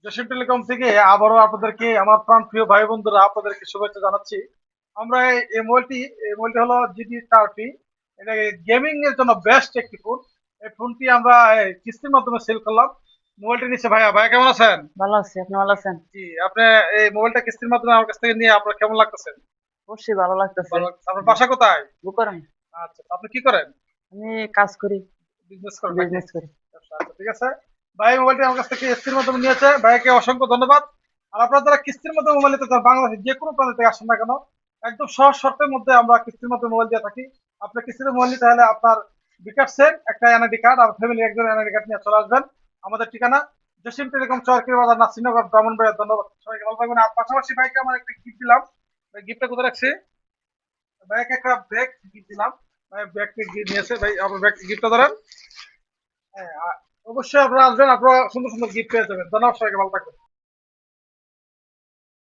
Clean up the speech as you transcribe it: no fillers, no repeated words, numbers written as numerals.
Jasim telecom থেকে আবারও আপনাদেরকে আমার প্রাণপ্রিয় ভাই বন্ধুরা আপনাদেরকে শুভেচ্ছা জানাচ্ছি। আমরা এই মোবাইলটি হলো GT30। এটা গেমিং এর জন্য বেস্ট একটি ফোন। এই ফোনটি আমরা কিস্তির মাধ্যমে সেল করলাম। মোবাইলটি নিচ্ছে ভাইয়া। ভাইয়া কেমন আছেন? ভালো আছি, আপনি ভালো আছেন? জি, আপনি এই মোবাইলটা কিস্তির মাধ্যমে আমার কাছ থেকে নিয়ে আপনার কেমন লাগতেছে? অবশ্যই ভালো লাগতেছে। ভালো লাগতেছে। আপনার বাসা কোথায়? বুকারাম। আচ্ছা, আপনি কি করেন? আমি কাজ করি, বিজনেস করেন নাকি? বিজনেস করি। আচ্ছা, ঠিক আছে। ভাই মোবাইলটি আমার কাছ থেকে কিস্তির মাধ্যমে নিয়েছে, ভাইকে অসংখ্য ধন্যবাদ। আর আপনারা যারা কিস্তির মাধ্যমে মোবাইল নিতে চান, বাংলাদেশের যে কোনো প্রান্ত থেকে আসেন না কেন, একদম সহজ শর্তের মধ্যে আমরা কিস্তির মাধ্যমে মোবাইল দিয়ে থাকি। আপনি কিস্তিতে মোবাইল নিতে হলে আপনার বিকাশের একটা এনআইডি কার্ড আর ফ্যামিলি একজন এনআইডি কার্ড নিয়ে চলে আসবেন। আমাদের ঠিকানা জসিম টেলিকম, চরকির বাজার, নাসিরনগর, ব্রাহ্মণবাড়িয়া। ধন্যবাদ, সবাইকে ভালো থাকবেন। আর পাশাপাশি ভাইকে আমার একটা গিফট দিলাম। গিফটটা কোথায় রাখছি? ভাইকে একটা ব্যাগ গিফট দিলাম। ভাই ব্যাগটি নিয়েছে, ভাই আপনার ব্যাগ গিফটটা ধরেন। হ্যাঁ, অবশ্যই আপনারা আসবেন, আপনারা সুন্দর সুন্দর গিফট পেয়ে যাবেন। ধন্যবাদ, সবাইকে ভালো থাকবেন।